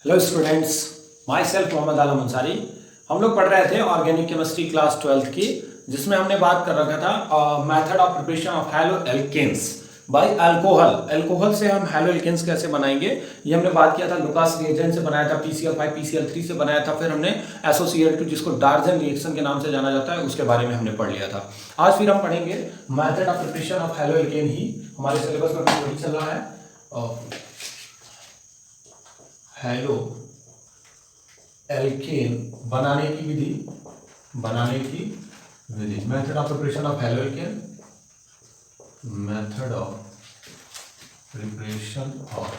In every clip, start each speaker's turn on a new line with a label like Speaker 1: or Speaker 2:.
Speaker 1: Hello students, myself Mohammad Alam Ansari. हम लोग पढ़ रहे थे ऑर्गेनिक केमिस्ट्री क्लास 12th की, जिसमें हमने बात कर रखा था method of preparation of halo alkanes by alcohol. Alcohol से हम हैलो एल्केन्स कैसे बनाएंगे, ये हमने बात किया था। लुकास रिएजेंट से बनाया था, PCl5 PCl3 से बनाया था। फिर हमने SOCl2 जिसको डार्जन रिएक्शन के नाम से जाना जाता है, उसके बारे में हमने पढ़ लिया था। आज फिर हम पढ़ेंगे method of preparation of haloalkane ही। हमारे सिलेबस में वही चल रहा है, हैलो एल्केन बनाने की विधि। Method of preparation of haloalkane, method of preparation of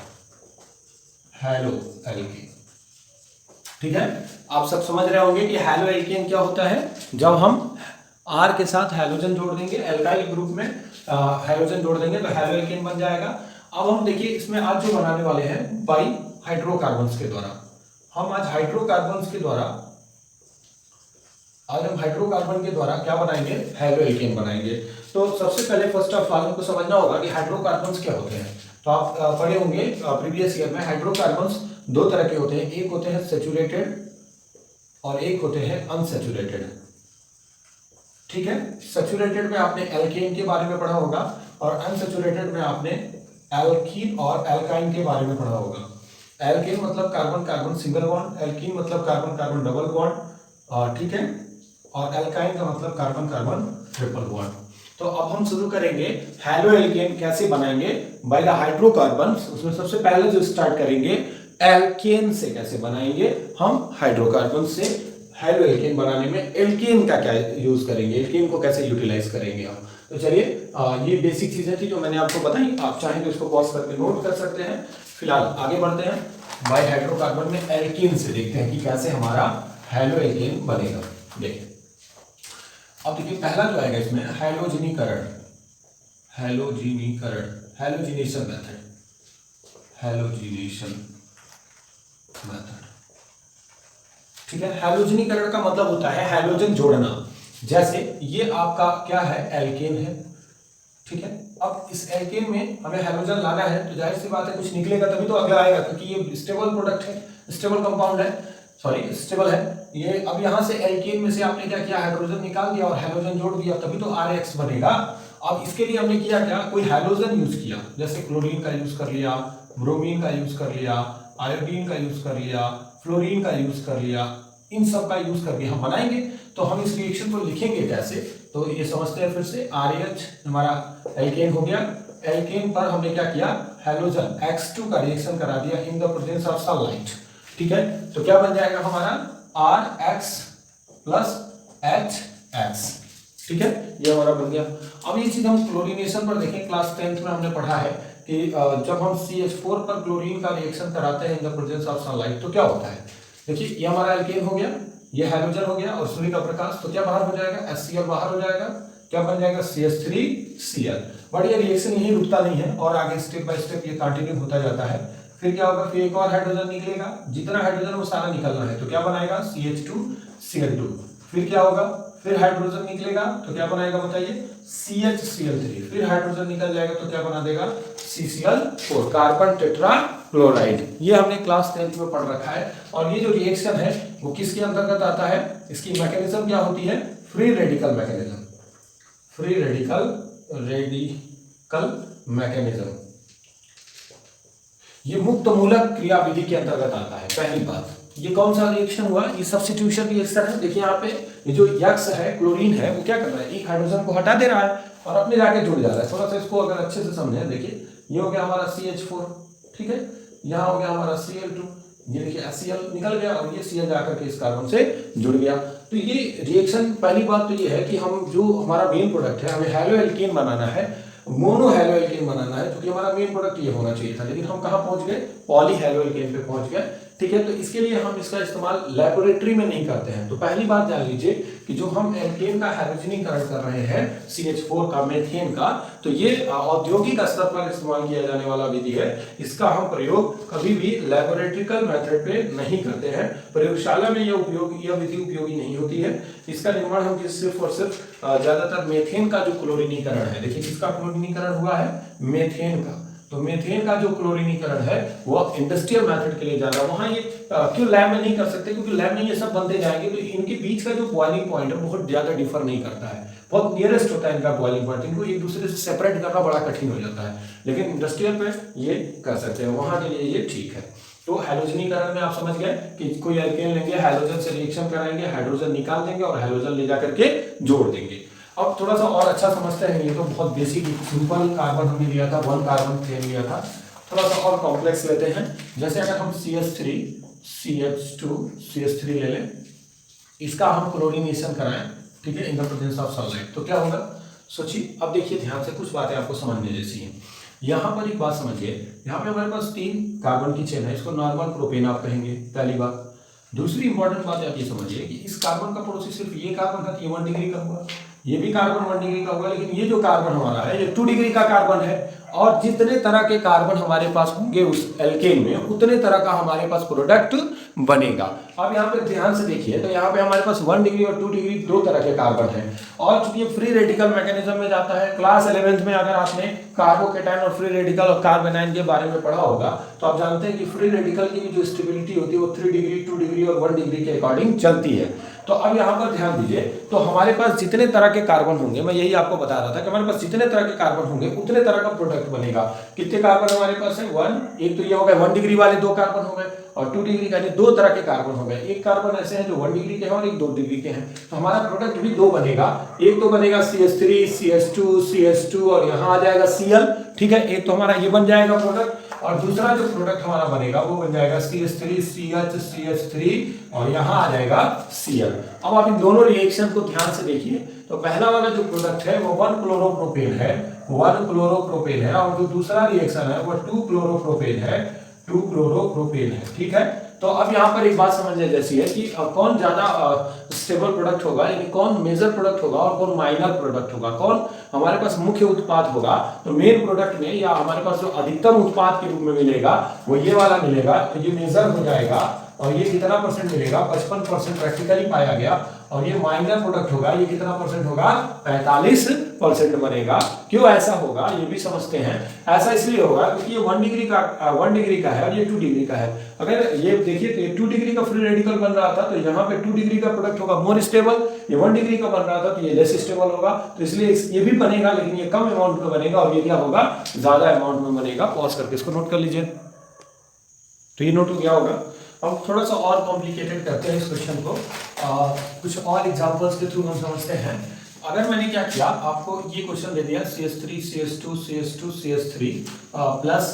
Speaker 1: haloalkane. ठीक है, आप सब समझ रहे होंगे कि हैलो एल्केन क्या होता है। जब हम R के साथ हैलोजन जोड़ देंगे, एल्काइल ग्रुप में हैलोजन जोड़ देंगे तो हैलो एल्केन बन जाएगा। अब हम देखिए, इसमें आज जो बनाने वाले हैं बाई हाइड्रोकार्बन्स के द्वारा। हम आज हाइड्रोकार्बन के द्वारा क्या बनाएंगे, हैलो एल्केन बनाएंगे। तो सबसे पहले फर्स्ट ऑफ ऑल हमको समझना होगा कि हाइड्रोकार्बन्स क्या होते हैं। तो आप पढ़े होंगे प्रीवियस ईयर में, हाइड्रोकार्बन्स दो तरह के होते हैं। एक होते हैं सैचुरेटेड और एक होते हैं अनसैचुरेटेड। ठीक है, सैचुरेटेड में आपने एल्केन के बारे में पढ़ा होगा और अनसैचुरेटेड में आपने एल्कीन और एल्काइन के बारे में पढ़ा होगा। एल्केन मतलब carbon carbon single bond, alkene मतलब कार्बन कार्बन डबल बॉन्ड, ठीक है, और एल्काइन का मतलब कार्बन कार्बन ट्रिपल बॉन्ड। तो अब हम शुरू करेंगे हैलो एल्केन कैसे बनाएंगे बाय द हाइड्रोकार्बन्स। उसमें सबसे पहले जो स्टार्ट करेंगे एल्केन से, कैसे बनाएंगे हम हाइड्रोकार्बन से हैलो एल्केन बनाने में एल्केन का क्या यूज करेंगे, एल्केन को कैसे यूटिलाइज करेंगे हम। तो चलिए, ये बेसिक चीजें थी जो मैंने आपको बताई। आप चाहें तो इसको पॉज करके नोट कर सकते हैं। फिलहाल आगे बढ़ते हैं, बाय हाइड्रोकार्बन में एल्केन से देखते हैं कि कैसे हमारा हैलो एल्केन बनेगा। देखिए, अब देखिए पहला जो आएगा इसमें हैलोजिनीकरण, हैलोजिनेशन मेथड। ठीक है, हैलोजिनीकरण का मतलब होता है हैलोजन जोड़ना। जैसे ये आपका क्या है, एल्केन है। ठीक है, अब इस एल्केन में हमें हैलोजन लाना है, तो जाहिर सी बात है कुछ निकलेगा तभी तो अगला आएगा, क्योंकि ये स्टेबल प्रोडक्ट है, स्टेबल कंपाउंड है, सॉरी स्टेबल है ये। अब यहां से एल्केन में से आपने क्या किया, हाइड्रोजन निकाल दिया और हैलोजन जोड़ दिया, तभी तो RH बनेगा। अब इसके लिए हमने किया क्या, कोई हैलोजन यूज किया, जैसे क्लोरीन का यूज कर लिया, ब्रोमीन का यूज कर लिया, आयोडीन का यूज कर लिया, फ्लोरीन का यूज कर लिया, इन सब का यूज करके हम बनाएंगे। तो हम इस रिएक्शन को लिखेंगे कैसे, तो ये समझते हैं फिर से। RH हमारा एल्केन हो गया। एल्केन पर हमने क्या किया, हैलोजन X2 का रिएक्शन करा दिया in the presence of sunlight. ठीक है, तो क्या बन जाएगा हमारा RX प्लस HX। ठीक है, ये हमारा बन गया। अब ये चीज हम क्लोरीनेशन पर देखें, क्लास 10th में हमने पढ़ा है कि जब हम CH4 पर क्लोरीन का रिएक्शन कराते हैं in the presence of sunlight तो क्या होता है। देखिए, ये हमारा एल्केन हो गया, ये हाइड्रोजन हो गया और सूर्य का प्रकाश, तो क्या बाहर हो जाएगा, HCl बाहर हो जाएगा। क्या बन जाएगा, CH3Cl। बट ये रिएक्शन यही रुकता नहीं है और आगे स्टेप बाय स्टेप ये कंटिन्यू होता जाता है। फिर क्या होगा, फिर एक और हाइड्रोजन निकलेगा, जितना हाइड्रोजन वो सारा निकलना है, तो क्या बनाएगा, CH2Cl2। फिर क्या होगा, फिर हाइड्रोजन निकलेगा तो क्या बनाएगा बताइए, CHCl3। फिर हाइड्रोजन निकल जाएगा तो क्या बना देगा, CCl4, कार्बन टेट्रा क्लोराइड। ये हमने क्लास 10th में पढ़ रखा है। और ये जो रिएक्शन है वो किसके अंतर्गत आता है, इसकी मैकेनिज्म क्या होती है, फ्री रेडिकल मैकेनिज्म। ये मुक्त मूलक क्रियाविधि के अंतर्गत आता है। पहली बात, ये कौन सा रिएक्शन हुआ, ये सब्स्टिट्यूशन रिएक्शन है। देखिए यहाँ पे ये जो X है, क्लोरीन है, वो क्या कर रहा है, एक हाइड्रोजन को हटा दे रहा है और अपने जाके जुड़ जा रहा है। थोड़ा सा इसको अगर अच्छे से समझे, देखिए ये हो गया हमारा CH4, ठीक है, यहाँ हो गया हमारा Cl2, ये देखिए HCl निकल गया और ये Cl जाकर के इस कार्बन से जुड़ गया। तो ये रिएक्शन, पहली बात तो ये है कि हम जो हमारा मेन प्रोडक्ट है, हमें हैलो एल्केन बनाना है, मोनो हैलो एल्केन बनाना है, क्योंकि हमारा मेन प्रोडक्ट ये होना चाहिए था, लेकिन हम कहाँ पहुंच गए, पॉली हैलो एल्केन पे पहुंच गए। ठीक है, तो इसके लिए हम इसका इस्तेमाल लेबोरेटरी में नहीं करते हैं। तो पहली बात जान लीजिए कि जो हम एल्केन का हैलोजनीकरण कर रहे हैं, CH4 का, मीथेन का, तो ये औद्योगिक स्तर पर इस्तेमाल किया जाने वाला विधि है। इसका हम प्रयोग कभी भी लेबोरेटरिकल मेथड पे नहीं करते हैं। प्रयोगशाला में यह विधि उपयोगी नहीं होती है। इसका निर्माण हम सिर्फ और सिर्फ ज्यादातर मीथेन का जो क्लोरीनीकरण है, देखिए किसका क्लोरीनीकरण हुआ है, मीथेन का। तो मीथेन का जो क्लोरीनीकरण है वो इंडस्ट्रियल मेथड के लिए जा रहा है। वहां ये क्यों लैब में नहीं कर सकते, क्योंकि लैब में ये सब बनते जाएंगे तो इनके बीच का जो बॉइलिंग पॉइंट है बहुत ज्यादा डिफर नहीं करता है, बहुत नियरेस्ट होता है इनका बॉइलिंग पॉइंट, इनको एक दूसरे से सेपरेट करना बड़ा कठिन हो जाता है। लेकिन इंडस्ट्रियल पे ये कर सकते हैं, वहां के लिए ये ठीक है। तो हैलोजनीकरण में आप समझ गए कि कोई एल्केन लेंगे, हैलोजन से रिएक्शन कराएंगे, हाइड्रोजन निकाल देंगे और हैलोजन ले जाकर के जोड़ देंगे। अब थोड़ा सा और अच्छा समझते हैं, ये तो बहुत बेसिक सिंपल कार्बन हमने लिया था, 1 कार्बन चेन लिया था। थोड़ा सा और कॉम्प्लेक्स लेते हैं, जैसे अगर हम CH3 CH2 CH3 ले लें, इसका हम क्लोरीनेशन कराएं, ठीक है, in the presence of sunlight, तो क्या होगा सोचिए। अब देखिए ध्यान से, कुछ बातें आपको समझने जैसी हैं। यहाँ पर एक बात समझिए, यहाँ पे हमारे पास 3 कार्बन की चेन है, इसको नॉर्मल प्रोपेन आप कहेंगे, पहली बात। दूसरी इंपॉर्टेंट बात आप ये समझिए कि इस कार्बन का पड़ोसी सिर्फ ये कार्बन था, ये 1 डिग्री का हुआ, ये भी कार्बन 1 डिग्री का होगा, लेकिन ये जो कार्बन हमारा है ये 2 डिग्री का कार्बन है। और जितने तरह के कार्बन हमारे पास होंगे उस एल्केन में, उतने तरह का हमारे पास प्रोडक्ट बनेगा। अब यहाँ पे ध्यान से देखिए, तो यहाँ पे हमारे पास 1 डिग्री और 2 डिग्री 2 तरह के कार्बन हैं। और चूंकि ये फ्री रेडिकल मैकेनिज्म में जाता है, क्लास 11th में अगर आपने कार्बोकेटायन और फ्री रेडिकल और कार्बोनाइन के बारे में पढ़ा होगा तो आप जानते हैं कि फ्री रेडिकल की जो स्टेबिलिटी होती है वो 3 डिग्री 2 डिग्री और 1 डिग्री के अकॉर्डिंग चलती है। तो अब यहाँ पर ध्यान दीजिए, तो हमारे पास जितने तरह के कार्बन होंगे, मैं यही आपको बता रहा था कि हमारे पास जितने तरह के कार्बन होंगे उतने तरह का प्रोडक्ट बनेगा। कितने कार्बन हमारे पास है? 1, एक तो ये हो गए 1 डिग्री वाले 2 कार्बन हो गए, और 2 डिग्री का 2 तरह के कार्बन हो गए। एक कार्बन ऐसे हैं जो 1 डिग्री के हैं और एक 2 डिग्री के हैं, तो हमारा प्रोडक्ट भी 2 बनेगा। एक तो बनेगा CH3 CH2 और यहाँ आ जाएगा Cl, ठीक है, एक तो हमारा ये बन जाएगा प्रोडक्ट, और दूसरा जो प्रोडक्ट हमारा बनेगा वो बन जाएगा CH3 CH3 और यहाँ आ जाएगा Cl। अब आप इन दोनों रिएक्शन को ध्यान से देखिए, तो पहला वाला जो प्रोडक्ट है वो 1 क्लोरोप्रोपेन है, 1 क्लोरोप्रोपेन है, और जो दूसरा रिएक्शन है वो 2 क्लोरोप्रोपेन है, 2 क्लोरोप्रोपेन है, ठीक है। तो अब यहाँ पर एक बात समझने जैसी है कि कौन ज्यादा स्टेबल प्रोडक्ट होगा, यानी कौन मेजर प्रोडक्ट होगा और कौन माइनर प्रोडक्ट होगा, कौन हमारे पास मुख्य उत्पाद होगा। तो मेन प्रोडक्ट में या हमारे पास जो अधिकतम उत्पाद के रूप में मिलेगा वो ये वाला मिलेगा, तो ये मेजर हो जाएगा, और ये कितना परसेंट मिलेगा? 55% प्रैक्टिकली पाया गया। और ये माइनर प्रोडक्ट होगा, ये कितना परसेंट होगा? 45% बनेगा। क्यों ऐसा होगा ये भी समझते हैं। ऐसा इसलिए होगा क्योंकि ये 1 डिग्री का है और ये 2 डिग्री का है। अगर ये देखिए तो ये 2 डिग्री का फ्री रेडिकल बन रहा था, तो यहाँ पे 2 डिग्री का प्रोडक्ट होगा मोर स्टेबल, ये 1 डिग्री का बन रहा था तो ये लेस स्टेबल होगा, तो इसलिए ये भी बनेगा, लेकिन ये कम अमाउंट में बनेगा, और ये क्या होगा? ज्यादा अमाउंट में बनेगा। पॉज करके इसको नोट कर लीजिए, तो ये नोट हो गया होगा। अब थोड़ा सा और कॉम्प्लिकेटेड करते हैं इस क्वेश्चन को, कुछ और एग्जांपल्स के थ्रू हम समझते हैं। अगर मैंने क्या किया, आपको ये क्वेश्चन दे दिया CH3 CH2 CH2 CH3 plus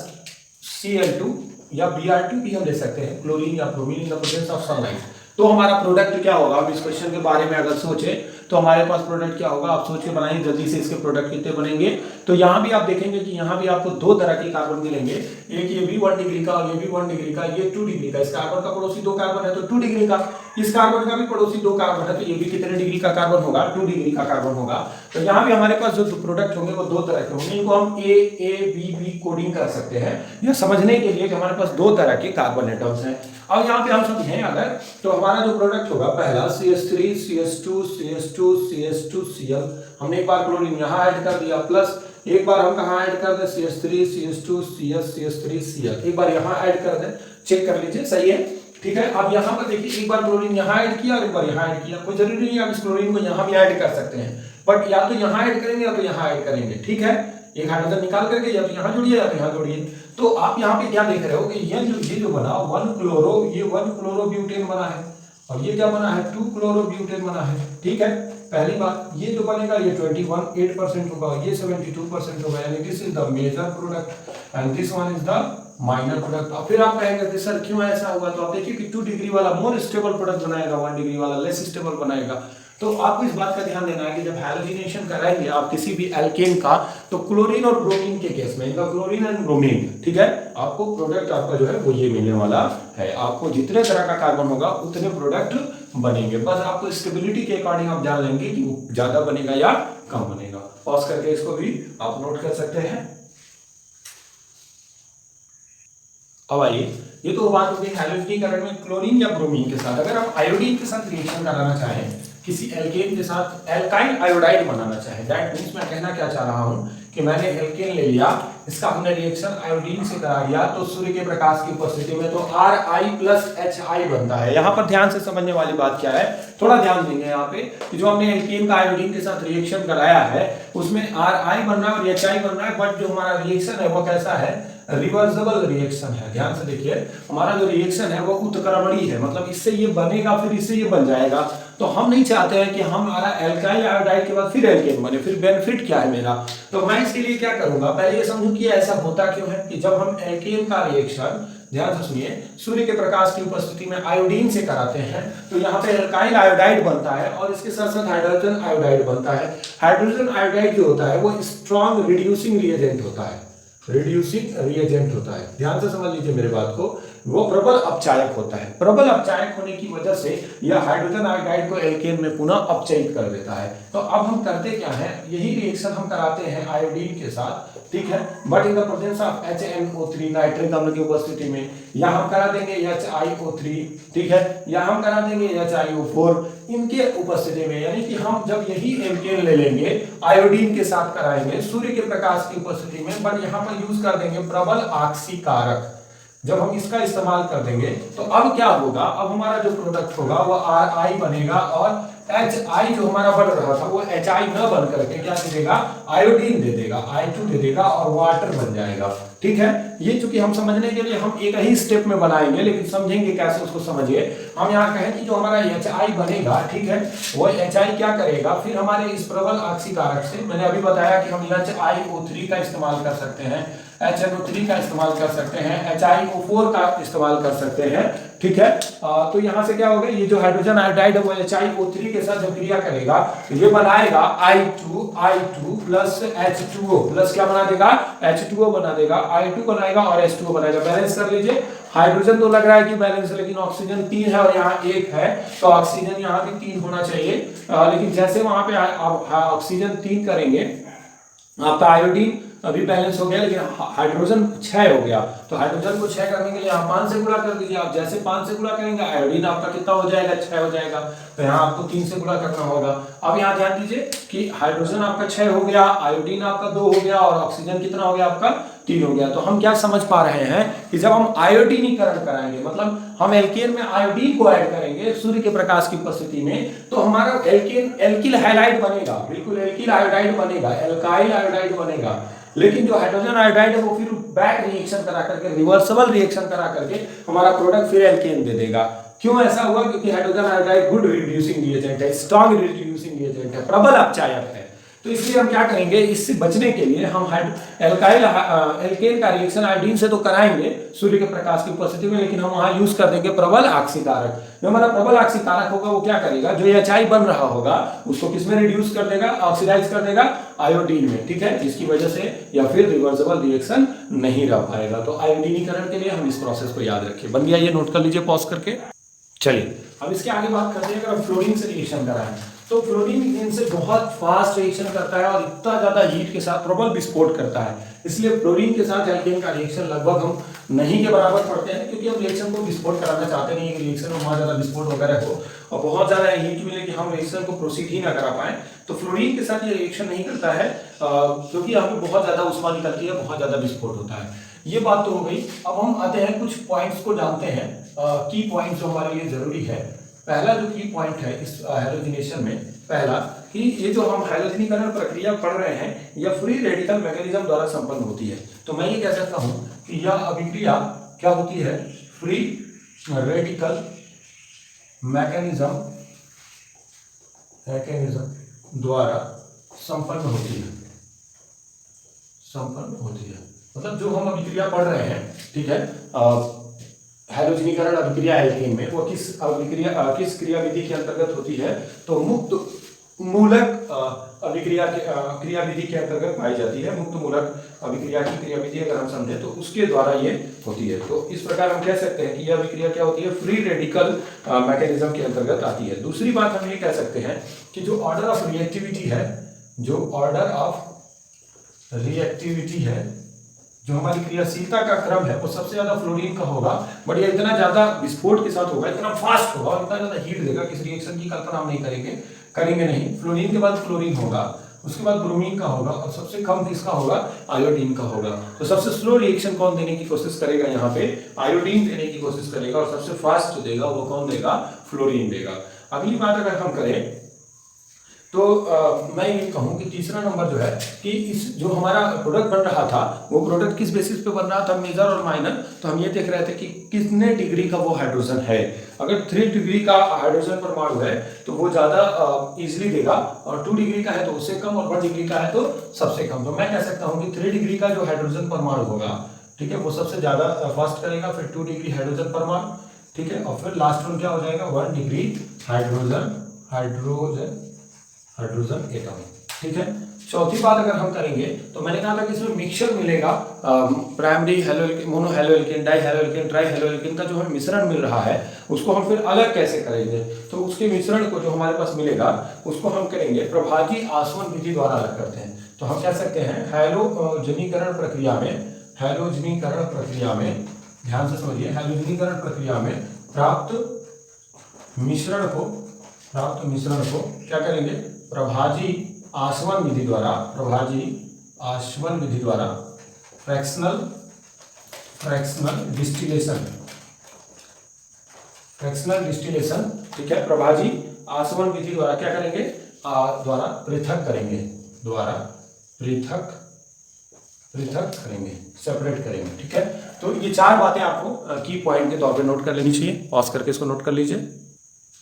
Speaker 1: Cl2 या Br2 भी हम ले सकते हैं, क्लोरीन या bromine in the presence of sunlight, तो हमारा प्रोडक्ट क्या होगा? अब इस क्वेश्चन के बारे में अगर सोचे तो हमारे पास प्रोडक्ट क्या होगा? आप सोच के बनाइए जल्दी से, इसके प्रोडक्ट कितने बनेंगे। तो यहाँ भी आप देखेंगे कि यहाँ भी आपको 2 तरह के कार्बन मिलेंगे, एक ये भी 1 डिग्री का और ये भी 1 डिग्री का, ये 2 डिग्री का। इस कार्बन का पड़ोसी 2 कार्बन है तो 2 डिग्री का, इस कार्बन का भी पड़ोसी 2 कार्बन है तो ये भी कितने डिग्री का कार्बन होगा? 2 डिग्री का कार्बन होगा। तो यहाँ भी हमारे पास जो प्रोडक्ट होंगे वो 2 तरह के होंगे, इनको हम A कोडिंग कर सकते हैं यह समझने के लिए कि हमारे पास 2 तरह के कार्बन एटम्स हैं। अब यहाँ पे हम समझें अगर, तो हमारा जो प्रोडक्ट होगा पहला CH3 CH2 CH2 CH2 Cl, हमने एक बार क्लोरीन यहाँ ऐड कर दिया, प्लस एक बार हम कहाँ ऐड कर दें? CH3 CH2 CH3 Cl, एक बार यहाँ ऐड कर दें, चेक कर लीजिए सही है, ठीक है। अब यहाँ पर देखिए, एक बार क्लोरीन यहाँ ऐड किया और एक बार यहाँ ऐड किया, कोई जरूरी नहीं है आप इस क्लोरीन को यहाँ भी ऐड कर सकते हैं, बट या तो यहाँ ऐड करेंगे या तो यहाँ ऐड करेंगे, ठीक है। एक हाइड्रोजन निकाल करके या तो यहाँ जोड़िए या तो यहाँ जोड़िए। तो आप यहाँ पे क्या देख रहे हो कि ये जो बना 1 क्लोरोब्यूटेन बना है, और ये क्या बना है? 2 क्लोरोब्यूटेन बना है, ठीक है। पहली बात, ये जो बनेगा ये 21.8% होगा, ये 72% होगा, यानी this is the major product and this one is the minor product. अब फिर आप कहेंगे सर क्यों ऐसा हुआ? तो आप देखिए कि 2 डिग्री वाला मोर स्टेबल प्रोडक्ट बनाएगा, 1 डिग्री वाला लेस स्टेबल बनाएगा। तो आपको इस बात का ध्यान देना है कि जब हैलोजिनेशन कराएंगे आप किसी भी एल्केन का, तो क्लोरीन और ब्रोमीन के केस में, इनका क्लोरीन एंड ब्रोमीन, ठीक है, आपको प्रोडक्ट आपका जो है वो ये मिलने वाला है। आपको जितने तरह का कार्बन होगा उतने प्रोडक्ट बनेंगे, बस आपको स्टेबिलिटी के अकॉर्डिंग आप जान लेंगे कि वो ज्यादा बनेगा या कम बनेगा। पॉज करके इसको भी आप नोट कर सकते हैं। अब आइए, ये तो बात होगी हैलोजिनीकरण में क्लोरीन या ब्रोमीन के साथ। अगर आप आयोडीन के साथ रिएक्शन कराना चाहें, किसी एल्केन के साथ एल्काइल आयोडाइड बनाना चाहे, दैट मींस मैं कहना क्या चाह रहा हूं कि मैंने एल्केन ले लिया, इसका हमने रिएक्शन आयोडीन से करा दिया, तो सूर्य के प्रकाश की उपस्थिति में तो Ri प्लस HI बनता है। यहाँ पर ध्यान से समझने वाली बात क्या है, थोड़ा ध्यान देंगे यहाँ पे कि जो हमने एल्केन का आयोडीन के साथ रिएक्शन कराया है उसमें Ri बन रहा है और HI बन रहा है, बट जो हमारा रिएक्शन है वो कैसा है, रिवर्सिबल रिएक्शन है। ध्यान से देखिए, हमारा जो रिएक्शन है वो उत्क्रमणीय है, मतलब इससे ये बनेगा फिर इससे ये बन जाएगा। तो हम नहीं चाहते हैं कि हमारा एल्काइल आयोडाइड के बाद फिर एल्केन बने, फिर बेनिफिट क्या है मेरा। तो मैं इसके लिए क्या करूंगा, पहले ये समझूं कि ऐसा होता क्यों है कि जब हम एल्केन का रिएक्शन, ध्यान से सुनिए, सूर्य के प्रकाश की उपस्थिति में आयोडीन से कराते हैं तो यहाँ पे एल्काइल आयोडाइड बनता है और इसके साथ साथ हाइड्रोजन आयोडाइड बनता है। हाइड्रोजन आयोडाइड जो होता है वो स्ट्रॉन्ग रिड्यूसिंग रिएजेंट होता है, रिड्यूसिंग रिएजेंट होता है। ध्यान से समझ लीजिए मेरे बात को, वो प्रबल अपचायक होता है। प्रबल अपचायक होने की वजह से यह हाइड्रोजन आयोडाइड को एल्केन में पुनः अपचयित कर देता है। तो अब हम करते क्या है, यही रिएक्शन हम कराते हैं आयोडीन के साथ, ठीक है, but in the presence of HNO3 nitric अम्ल की उपस्थिति में। यहाँ हम करा देंगे HiO3, ठीक है, यहाँ हम करा देंगे HiO4 इनके उपस्थिति में, यानी कि हम जब यही एल्केन ले लेंगे आयोडीन के साथ कराएंगे सूर्य के प्रकाश की उपस्थिति में, बट यहाँ पर यूज कर देंगे प्रबल ऑक्सीकारक। जब हम इसका इस्तेमाल कर देंगे तो अब क्या होगा, अब हमारा जो प्रोडक्ट होगा वो Ri बनेगा और HI जो हमारा बढ़ रहा था वो HI न बन करके क्या दे देगा, आयोडीन दे देगा, I2 दे देगा और वाटर बन जाएगा। ठीक है, ये चूंकि हम समझने के लिए हम एक ही स्टेप में बनाएंगे, लेकिन समझेंगे कैसे उसको समझिए। हम यहाँ कहें कि जो हमारा HI बनेगा, ठीक है, वो HI क्या करेगा, फिर हमारे इस प्रबल ऑक्सीकारक से, मैंने अभी बताया कि हम HiO3 का इस्तेमाल कर सकते हैं, HNO3 का इस्तेमाल कर सकते हैं, HiO4 का इस्तेमाल कर सकते हैं, ठीक है। तो यहाँ से क्या होगा, ये जो हाइड्रोजन आयोडाइड है वो HiO3 के साथ जब क्रिया करेगा तो ये बनाएगा I2 प्लस H2O प्लस क्या बना देगा, H2O बना देगा, I2 बनाएगा और H2O बनाएगा। बैलेंस कर लीजिए, हाइड्रोजन तो लग रहा है कि बैलेंस है, लेकिन ऑक्सीजन 3 है और यहाँ 1 है, तो ऑक्सीजन यहाँ भी 3 होना चाहिए। लेकिन जैसे वहां पे ऑक्सीजन 3 करेंगे, आपका आयोडीन अभी बैलेंस हो गया, लेकिन हाइड्रोजन 6 हो गया, तो हाइड्रोजन को 6 करने के लिए यहाँ 5 से गुणा कर दीजिए। आप जैसे 5 से गुणा करेंगे आयोडीन आपका कितना हो जाएगा, 6 हो जाएगा, तो यहाँ आपको 3 से गुणा करना होगा। अब यहाँ ध्यान दीजिए कि हाइड्रोजन आपका 6 हो गया, आयोडीन आपका 2 हो गया और ऑक्सीजन कितना हो गया आपका 3 हो गया। तो हम क्या समझ पा रहे हैं कि जब हम आयोडीनीकरण कराएंगे, मतलब हम एल्केन में आयोडीन को ऐड करेंगे सूर्य के प्रकाश की उपस्थिति में, तो हमारा एल्केन एल्किल हैलाइड बनेगा, बिल्कुल एल्किल आयोडाइड बनेगा, एल्काइल आयोडाइड बनेगा। लेकिन जो हाइड्रोजन आयोडाइड है वो फिर बैक रिएक्शन करा करके, रिवर्सिबल रिएक्शन करा करके हमारा प्रोडक्ट फिर एल्केन दे देगा। क्यों ऐसा हुआ, क्योंकि hydrogen iodide good reducing reagent है, स्ट्रॉन्ग रिड्यूसिंग रिएजेंट है, प्रबल अपचायक है। तो इसलिए हम क्या करेंगे, इससे बचने के लिए हम एल्केन का रिएक्शन आयोडीन से तो कराएंगे सूर्य के प्रकाश की उपस्थिति में, लेकिन हम वहां यूज कर देंगे प्रबल ऑक्सीकारक। जो हमारा प्रबल ऑक्सीकारक होगा वो क्या करेगा, जो HI बन रहा होगा उसको किसमें रिड्यूस कर देगा, ऑक्सीडाइज कर देगा आयोडीन में, ठीक है, जिसकी वजह से या फिर रिवर्सिबल रिएक्शन नहीं रह पाएगा। तो आयोडीनीकरण के लिए हम इस प्रोसेस को याद रखें। बन गया, ये नोट कर लीजिए पॉज करके। चलिए अब इसके आगे बात करते हैं, अगर हम फ्लोरीन से रिएक्शन कराएं तो फ्लोरीन इनसे बहुत फास्ट रिएक्शन करता है और इतना ज्यादा हीट के साथ प्रबल विस्फोट करता है। इसलिए फ्लोरीन के साथ एल्केन का रिएक्शन लगभग हम नहीं के बराबर पढ़ते हैं, क्योंकि हम रिएक्शन को विस्फोट कराना चाहते नहीं है कि रिएक्शन में बहुत ज्यादा विस्फोट वगैरह हो और बहुत ज्यादा हीट मिले कि हम रिएक्शन को प्रोसीड ही ना करा पाए। तो फ्लोरीन के साथ ये रिएक्शन नहीं करता है क्योंकि यहाँ पे बहुत ज्यादा उष्मा निकलती है, बहुत ज्यादा विस्फोट होता है। ये बात तो हो गई। अब हम आते हैं कुछ पॉइंट्स को जानते हैं, की पॉइंट्स जो हमारे लिए जरूरी है। पहला जो की पॉइंट है इस हैलोजिनेशन में, पहला कि ये जो हम हैलोजिनीकरण प्रक्रिया पढ़ रहे हैं यह फ्री रेडिकल मैकेनिज्म द्वारा संपन्न होती है। तो मैं ये कह सकता हूं कि यह अभिक्रिया क्या होती है, फ्री रेडिकल मैकेनिज्म द्वारा संपन्न होती है, मतलब जो हम अभिक्रिया पढ़ रहे हैं, ठीक है, हैलोजिनीकरण अभिक्रिया एल्केन में, वो किस क्रियाविधि के अंतर्गत होती है, तो मुक्त मूलक अभिक्रिया क्रियाविधि के अंतर्गत पाई जाती है। मुक्त मूलक अभिक्रिया की क्रियाविधि अगर हम समझे तो उसके द्वारा ये होती है। तो इस प्रकार हम कह सकते हैं कि यह अभिक्रिया क्या होती है, फ्री रेडिकल मैकेनिज्म के अंतर्गत आती है। दूसरी बात हम ये कह सकते हैं कि जो ऑर्डर ऑफ रिएक्टिविटी है, जो हमारी क्रियाशीलता का क्रम है वो सबसे ज्यादा फ्लोरीन का होगा, बट ये इतना ज्यादा विस्फोट के साथ होगा, इतना फास्ट होगा और इतना ज्यादा हीट देगा कि इस रिएक्शन की कल्पना हम नहीं करेंगे नहीं। फ्लोरीन के बाद फ्लोरीन होगा उसके बाद ब्रोमीन का होगा और सबसे कम किसका होगा, आयोडीन का होगा। तो सबसे स्लो रिएक्शन कौन देने की कोशिश करेगा, यहाँ पे आयोडीन देने की कोशिश करेगा, और सबसे फास्ट जो देगा वो कौन देगा, फ्लोरीन देगा। अगली बात अगर हम करें तो मैं ये कहूँ कि तीसरा नंबर जो है कि इस जो हमारा प्रोडक्ट बन रहा था वो प्रोडक्ट किस बेसिस पे बन रहा था, मेजर और माइनर। तो हम ये देख रहे थे कि कितने डिग्री का वो हाइड्रोजन है। अगर 3 डिग्री का हाइड्रोजन परमाणु है तो वो ज़्यादा इजीली देगा, और 2 डिग्री का है तो उससे कम, और 1 डिग्री का है तो सबसे कम। तो मैं कह सकता हूँ कि 3 डिग्री का जो हाइड्रोजन परमाणु होगा, ठीक है, वो सबसे ज़्यादा फास्ट करेगा, फिर 2 डिग्री हाइड्रोजन परमाणु, ठीक है, और फिर लास्ट वन क्या हो जाएगा, 1 डिग्री हाइड्रोजन एटम, ठीक है। चौथी बात अगर हम करेंगे तो मैंने कहा था कि इसमें मिक्सचर मिलेगा, primary haloalkane, mono haloalkane, di haloalkane, tri haloalkane का जो हमें मिश्रण मिल रहा है उसको हम फिर अलग कैसे करेंगे। तो उसके मिश्रण को जो हमारे पास मिलेगा उसको हम करेंगे प्रभाजी आसवन विधि द्वारा अलग करते हैं। तो हम कह सकते हैं हैलोजनीकरण प्रक्रिया में, ध्यान से समझिए, हैलोजनीकरण प्रक्रिया में प्राप्त मिश्रण को क्या करेंगे, प्रभाजी आसवन विधि द्वारा फ्रैक्शनल डिस्टिलेशन, ठीक है, प्रभाजी आसवन विधि द्वारा क्या करेंगे, द्वारा पृथक करेंगे, सेपरेट करेंगे, ठीक है। तो ये 4 बातें आपको की पॉइंट के तौर पे नोट कर लेनी चाहिए, पॉज करके इसको नोट कर लीजिए।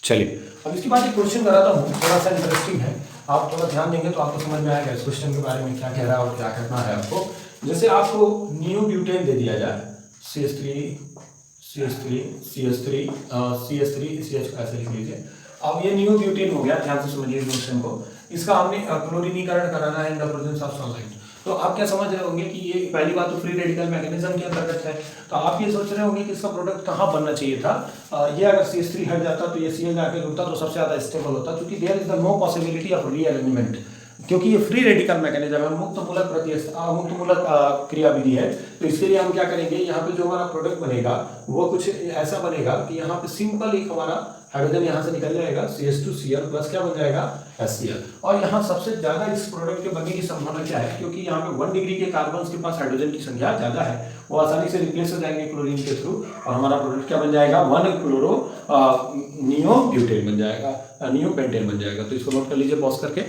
Speaker 1: चलिए अब इसके बाद एक क्वेश्चन कराता हूँ, थोड़ा सा इंटरेस्टिंग है, आप थोड़ा ध्यान देंगे तो आपको समझ में आएगा इस क्वेश्चन के बारे में क्या कह रहा है और क्या करना है आपको। जैसे आपको नियोब्यूटेन दे दिया जाए, CH ऐसे लिख लीजिए। अब ये नियोब्यूटेन हो गया, ध्यान से समझिए क्वेश्चन को। इसका हमने क्लोरीनीकरण कराना है in the presence of sunlight. तो आप क्या समझ रहे होंगे कि ये पहली बात तो फ्री रेडिकल मैकेनिज्म के अंतर्गत है। तो आप ये सोच रहे होंगे कि इसका प्रोडक्ट कहाँ बनना चाहिए था। ये अगर CH3 हट जाता तो ये Cl जाके जुड़ता तो सबसे ज़्यादा स्टेबल होता, क्योंकि there is the no possibility of realignment, क्योंकि ये फ्री रेडिकल मैकेनिज्म है, मुक्त मूलक क्रियाविधि है। तो इसके लिए हम क्या करेंगे, यहाँ पे जो हमारा प्रोडक्ट बनेगा वो कुछ ऐसा बनेगा कि यहाँ पे सिंपल एक हमारा हाइड्रोजन यहाँ से निकल जाएगा, CH2Cl प्लस क्या बन जाएगा, HCl। और यहाँ सबसे ज्यादा इस प्रोडक्ट के बनने की संभावना क्या है, क्योंकि यहाँ पे 1 डिग्री के कार्बन के पास हाइड्रोजन की संख्या ज्यादा है, वो आसानी से रिप्लेस हो जाएंगे क्लोरीन के थ्रू, और हमारा प्रोडक्ट क्या बन जाएगा, 1-क्लोरो नियोब्यूटेन बन जाएगा, नियोपेंटेन बन जाएगा। तो इसको नोट कर लीजिए पॉज करके।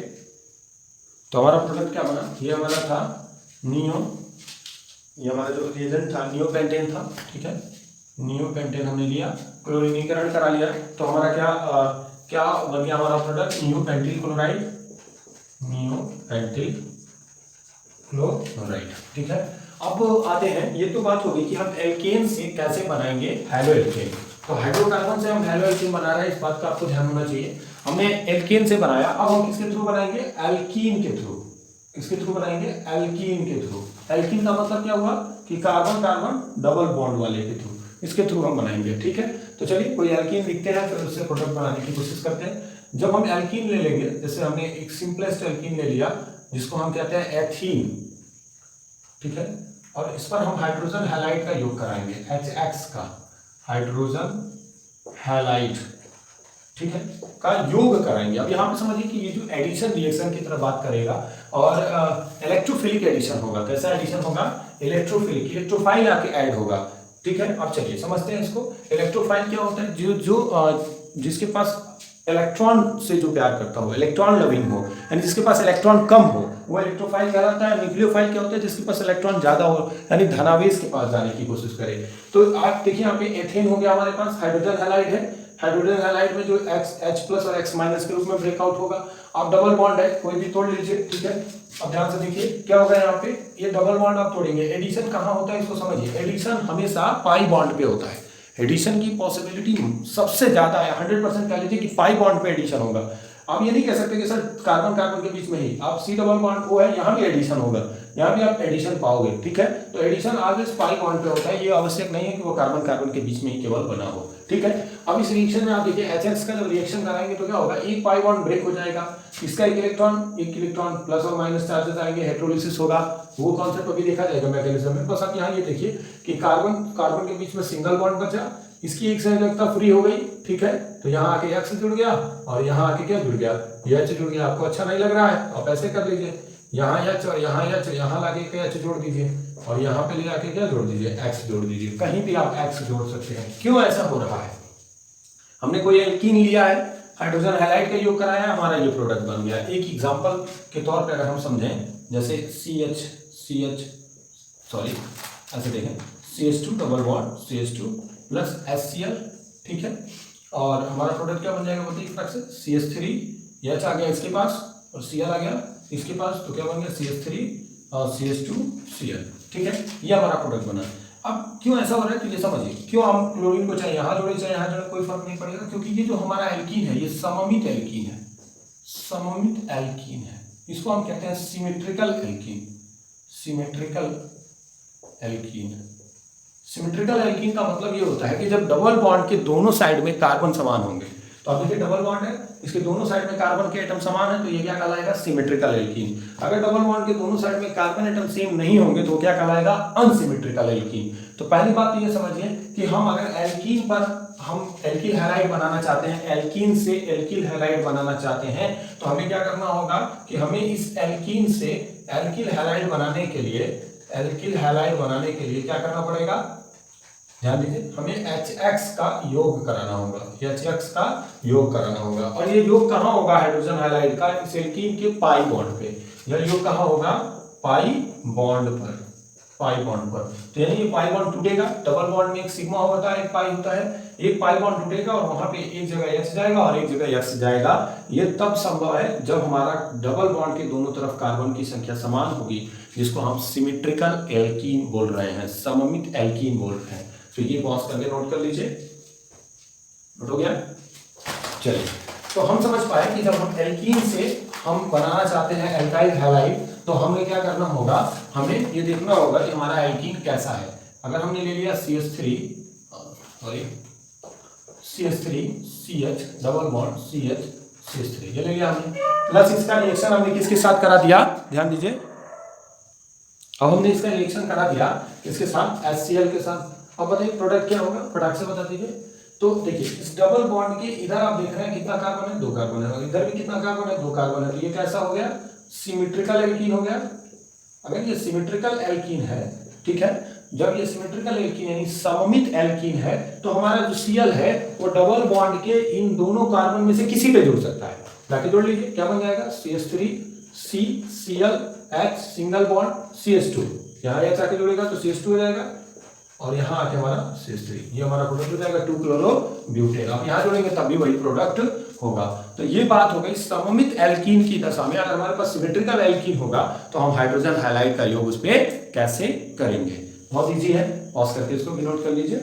Speaker 1: तो हमारा प्रोडक्ट क्या बना, ये हमारा था ये हमारा जो रिएजेंट था नियोपेंटेन था, ठीक है, नियोपेंटेन हमने लिया, क्लोरीनीकरण करा लिया, तो हमारा क्या बन गया हमारा प्रोडक्ट, नियोपेंटिल क्लोराइड, ठीक है। अब आते हैं, ये तो बात होगी कि हम एल्केन से कैसे बनाएंगे हैलोएल्केन। तो हाइड्रोकार्बन से हम हैलोएल्केन बना रहे हैं, इस बात का आपको ध्यान होना चाहिए। हमने एल्केन से बनाया, अब हम किसके थ्रू बनाएंगे, एल्कीन के थ्रू। किसके थ्रू बनाएंगे, एल्कीन के थ्रू। एल्कीन का मतलब क्या हुआ कि कार्बन कार्बन डबल बॉन्ड वाले के थ्रू, इसके थ्रू हम बनाएंगे, ठीक है। तो चलिए कोई एल्कीन लिखते हैं, फिर उससे प्रोडक्ट बनाने की कोशिश करते हैं। जब हम एल्कीन ले लेंगे, जैसे हमने एक सिंपलेस्ट एल्कीन ले लिया जिसको हम कहते हैं एथीन, ठीक है, और इस पर हम हाइड्रोजन हैलाइड का योग कराएंगे, HX का हाइड्रोजन हैलाइड, ठीक है, का योग कराएंगे। अब यहाँ पे समझिए कि ये जो एडिशन रिएक्शन की तरफ बात करेगा, और इलेक्ट्रोफिलिक एडिशन होगा। कैसा एडिशन होगा, इलेक्ट्रोफिलिक, इलेक्ट्रोफाइल आके ऐड होगा, ठीक है। अब चलिए समझते हैं इसको। इलेक्ट्रोफाइल क्या होता है, जिसके पास इलेक्ट्रॉन से जो प्यार करता हो, इलेक्ट्रॉन लविंग हो, यानी जिसके पास इलेक्ट्रॉन कम हो, वो इलेक्ट्रोफाइल कहलाता है। न्यूक्लियोफाइल क्या होता है, जिसके पास इलेक्ट्रॉन ज्यादा हो, यानी धनावेश के पास जाने की कोशिश करे। तो आप देखिए यहाँ पे एथेन हो गया हमारे पास, हाइड्रोजन हैलाइड है, हाइड्रोजन हैलाइड में जो H+ और X- के रूप में ब्रेकआउट होगा। अब डबल बॉन्ड है, कोई भी तोड़ लीजिए, ठीक है। अब ध्यान से देखिए क्या होगा यहाँ पे, ये डबल बॉन्ड आप तोड़ेंगे। एडिशन कहाँ होता है इसको समझिए, एडिशन हमेशा पाई बॉन्ड पे होता है। एडिशन की पॉसिबिलिटी सबसे ज्यादा है, 100% कह लीजिए कि पाई बॉन्ड पे एडिशन होगा। आप ये नहीं कह सकते कि सर कार्बन कार्बन के बीच में ही, आप C डबल बॉन्ड O है, यहाँ भी एडिशन होगा, यहाँ भी आप एडिशन पाओगे, ठीक है। तो एडिशन ऑलवेज पाई बॉन्ड पे होता है, ये आवश्यक नहीं है कि वो कार्बन कार्बन के बीच में ही केवल बना हो, ठीक है। अब इस रिएक्शन में आप देखिए HX का जब रिएक्शन कराएंगे तो क्या होगा, एक पाई बॉन्ड ब्रेक हो जाएगा, इसका एक इलेक्ट्रॉन प्लस और माइनस चार्जेस आएंगे, हेटेरोलिसिस होगा, वो कॉन्सेप्ट अभी देखा जाएगा मैकेनिज्म में। बस आप यहाँ ये देखिए कि कार्बन कार्बन के बीच में सिंगल बॉन्ड बचा, इसकी एक संयोजकता फ्री हो गई, ठीक है, तो यहाँ आके X जुड़ गया और यहाँ आके क्या जुड़ गया, H जुड़ गया। आपको अच्छा नहीं लग रहा है, आप ऐसे कर लीजिए, यहाँ H और यहाँ H, यहाँ लाके के H जोड़ दीजिए और यहाँ पे ले आके क्या जोड़ दीजिए, X जोड़ दीजिए। कहीं भी आप X जोड़ सकते हैं। क्यों ऐसा हो रहा है? हमने कोई एल्कीन लिया है, हाइड्रोजन हैलाइड का योग कराया है, हमारा ये प्रोडक्ट बन गया। एक एग्जांपल के तौर पे अगर हम समझें, जैसे सॉरी ऐसे देखें, CH2 double bond CH2 plus HCl, ठीक है, और हमारा प्रोडक्ट क्या बन जाएगा बताइए फटाक से, CH3 H आ गया इसके पास और Cl आ गया इसके पास, तो क्या बन गया CH3 और CH2Cl, ठीक है, ये हमारा प्रोडक्ट बना। अब क्यों ऐसा हो रहा है तो ये समझिए, क्यों हम क्लोरीन को चाहे यहाँ जोड़े चाहे यहाँ जोड़े कोई फर्क नहीं पड़ेगा, क्योंकि ये जो हमारा एल्कीन है ये सममित एल्कीन है, सममित एल्कीन है। इसको हम कहते हैं symmetrical alkene, symmetrical alkene. Symmetrical alkene का मतलब ये होता है कि जब डबल बॉन्ड के दोनों साइड में कार्बन समान होंगे, तो अब देखिए डबल बॉन्ड है, इसके दोनों साइड में कार्बन के एटम समान है, तो ये क्या कहलाएगा, सिमेट्रिकल एल्कीन। अगर डबल बॉन्ड के दोनों साइड में कार्बन एटम सेम नहीं होंगे तो क्या कहलाएगा, अनसिमेट्रिकल एल्कीन। तो पहली बात तो ये समझिए कि हम अगर एल्कीन पर हम एल्किल हैलाइड बनाना चाहते हैं, एल्कीन से एल्किल हैलाइड बनाना चाहते हैं, तो हमें क्या करना होगा कि हमें इस एल्कीन से एल्किल हैलाइड बनाने के लिए, एल्किल हैलाइड बनाने के लिए क्या करना पड़ेगा, ध्यान दीजिए, हमें HX का योग कराना होगा, HX का योग कराना होगा। और ये योग कहाँ होगा हाइड्रोजन हैलाइड का, इस एल्कीन के पाई बॉन्ड पे। यह योग कहाँ होगा, पाई बॉन्ड पर, पाई बॉन्ड पर। तो यानी ये पाई बॉन्ड टूटेगा, डबल बॉन्ड में एक सिग्मा होता है, एक पाई होता है, एक पाई बॉन्ड टूटेगा और वहां पे एक जगह H जाएगा और एक जगह X जाएगा। ये तब संभव है जब हमारा डबल बॉन्ड के दोनों तरफ कार्बन की संख्या समान होगी, जिसको हम सिमेट्रिकल एल्कीन बोल रहे हैं, सममित एल्कीन बोल रहे हैं। तो ये पॉज करके नोट कर लीजिए, नोट हो गया। चलिए, तो हम समझ पाए कि जब हम एल्कीन से हम बनाना चाहते हैं एल्काइल हैलाइड, तो हमें क्या करना होगा, हमें ये देखना होगा कि हमारा एल्कीन कैसा है। अगर हमने ले लिया CH3 CH double bond CH3 ये ले लिया हमने, प्लस इसका रिएक्शन हमने किसके साथ करा दिया, ध्यान दीजिए, अब हमने इसका रिएक्शन करा दिया किसके साथ, HCl के साथ। अब बताइए प्रोडक्ट क्या होगा, प्रोडक्ट से बता दीजिए। तो देखिए इस डबल बॉन्ड के इधर आप देख रहे हैं कितना कार्बन है, 2 कार्बन है, और इधर भी कितना कार्बन है, 2 कार्बन है। तो ये कैसा हो गया, सिमेट्रिकल एल्कीन हो गया। अगर ये सिमेट्रिकल एल्कीन है, ठीक है, जब ये सिमेट्रिकल एल्कीन यानी सममित एल्कीन है, तो हमारा जो Cl है वो डबल बॉन्ड के इन दोनों कार्बन में से किसी पे जुड़ सकता है। जाके जोड़ लीजिए, क्या बन जाएगा, CH3 C Cl H single bond CH2, यहाँ H आके जुड़ेगा तो CH2 हो जाएगा और यहाँ आके हमारा CH3, ये हमारा प्रोडक्ट हो जाएगा 2-क्लोरो-ब्यूटेन। आप यहाँ जोड़ेंगे तब भी वही प्रोडक्ट होगा। तो ये बात हो गई सममित एल्कीन की दशा में। अगर हमारे पास सिमेट्रिकल एल्कीन होगा तो हम हाइड्रोजन हैलाइड का योग उस पर कैसे करेंगे, बहुत इजी है, पॉज करके इसको भी नोट कर लीजिए,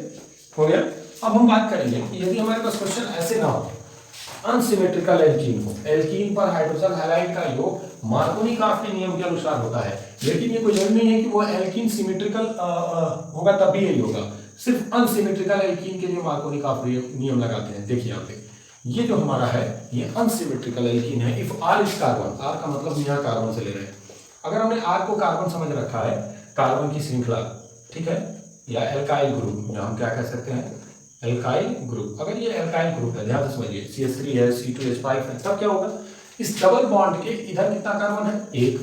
Speaker 1: हो गया। अब हम बात करेंगे कि यदि हमारे पास क्वेश्चन ऐसे ना हो, अनसिमेट्रिकल एल्कीन हो, एल्कीन पर हाइड्रोजन हैलाइड का योग मार्कोनी-काफ के नियम के अनुसार होता है, लेकिन ये कोई जरूरी नहीं है कि वो एल्कीन सिमेट्रिकल होगा तब भी यही होगा। सिर्फ अनसिमेट्रिकल एल्कीन के लिए मार्कोनी-काफ नियम लगाते हैं। देखिए यहाँ पे ये जो हमारा है ये अनसिमेट्रिकल एल्कीन है। If R is carbon, R का मतलब यहाँ कार्बन से ले रहे हैं। अगर हमने R को कार्बन समझ रखा है, कार्बन की श्रृंखला, ठीक है, या एल्काइल ग्रुप, हम क्या कह सकते हैं, एल्काइल ग्रुप। अगर ये एल्काइल ग्रुप है, ध्यान से समझिए, CH3 है, C2H5 है, तब क्या होगा, इस डबल बॉन्ड के इधर कितना कार्बन है, 1,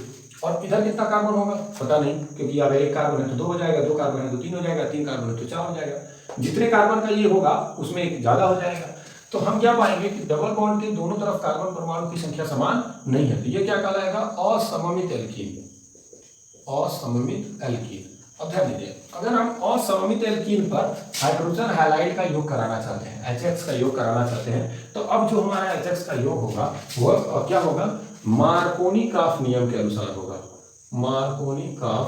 Speaker 1: और इधर कितना कार्बन होगा पता नहीं, क्योंकि अगर 1 कार्बन है तो 2 हो जाएगा, 2 कार्बन है तो 3 हो जाएगा, 3 कार्बन है तो 4 हो जाएगा। जितने कार्बन का ये होगा उसमें एक ज्यादा हो जाएगा। तो हम क्या पाएंगे कि डबल बॉन्ड के दोनों तरफ कार्बन परमाणु की संख्या समान नहीं है, तो ये क्या कहलाएगा, असममित एल्कीन, असममित एल्कीन। अब ध्यान दीजिए, अगर हम असममित एल्कीन पर हाइड्रोजन हैलाइड का योग कराना चाहते हैं, HX का योग कराना चाहते हैं, तो अब जो हमारा HX का योग होगा वो क्या होगा, मार्कोनी-काफ नियम के अनुसार होगा, मार्कोनी-काफ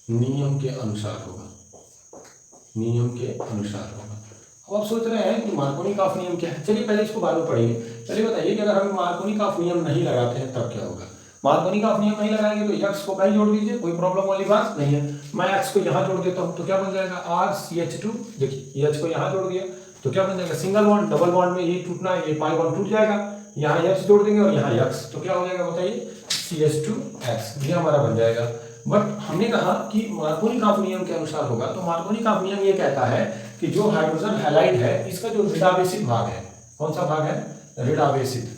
Speaker 1: नियम के अनुसार होगा, नियम के अनुसार होगा। अब आप सोच रहे हैं कि मार्कोनी-काफ नियम क्या है, चलिए पहले इसको बाद में पढ़ेंगे। चलिए बताइए कि अगर हम मार्कोनी-काफ नियम नहीं लगाते हैं तब क्या होगा। मार्कोनी-काफ नियम नहीं लगाएंगे तो X को कहीं जोड़ दीजिए, कोई प्रॉब्लम वाली बात नहीं है। मैं X को यहाँ जोड़ देता हूँ तो क्या बन जाएगा, RCH2, देखिए H को यहाँ जोड़ दिया तो क्या बन जाएगा, सिंगल बॉन्ड, डबल बॉन्ड में ये टूटना है, ये पाई बॉन्ड टूट जाएगा, यहाँ H जोड़ देंगे और यहाँ X, तो क्या हो जाएगा बताइए, CH2X, ये हमारा बन जाएगा। बट हमने कहा कि मार्कोनी-काफ नियम के अनुसार होगा, तो मार्कोनी-काफ नियम ये कहता है कि जो हाइड्रोजन हैलाइड है इसका जो ऋणावेशित भाग है, कौन सा भाग है, ऋणावेशित।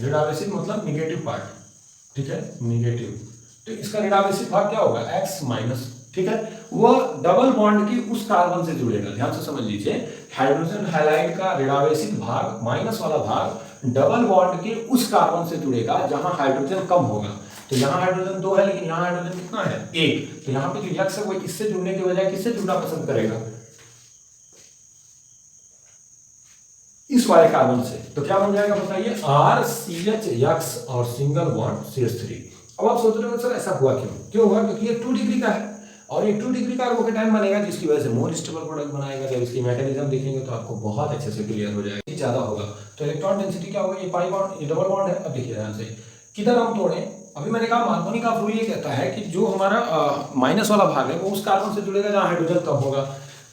Speaker 1: ऋणावेशित मतलब निगेटिव पार्ट, ठीक है, निगेटिव। तो इसका ऋणावेशित भाग क्या होगा, X माइनस, ठीक है। वह डबल बॉन्ड की उस कार्बन से जुड़ेगा, ध्यान से समझ लीजिए, हाइड्रोजन हैलाइड का ऋणावेशित भाग माइनस वाला भाग डबल बॉन्ड के उस कार्बन से जुड़ेगा जहां हाइड्रोजन कम होगा। तो यहाँ हाइड्रोजन 2 है लेकिन यहाँ हाइड्रोजन कितना है, 1। तो यहाँ पे जो यक्स है वो इससे जुड़ने के बजाय किससे जुड़ना पसंद करेगा, इस वाले कार्बन से। तो क्या बन जाएगा बताइए, RCH यक्स और सिंगल बॉन्ड CH3। अब आप सोच रहे हो सर ऐसा हुआ क्यों हुआ, क्योंकि ये 2 डिग्री का है और ये 2 डिग्री का कार्बोकेटाइन बनेगा जिसकी वजह से मोर स्टेबल प्रोडक्ट बनाएगा। जब इसकी मैकेनिज्म देखेंगे तो आपको बहुत अच्छे से क्लियर हो जाएगा, ज्यादा होगा। तो इलेक्ट्रॉन डेंसिटी क्या होगा, ये पाई बॉन्ड, ये डबल बॉन्ड है। अब देखिए ध्यान से, किधर हम तोड़े, अभी मैंने कहा मार्कोनी का रूल ये कहता है कि जो हमारा माइनस वाला भाग है वो उस कार्बन से जुड़ेगा जहां हाइड्रोजन कम होगा।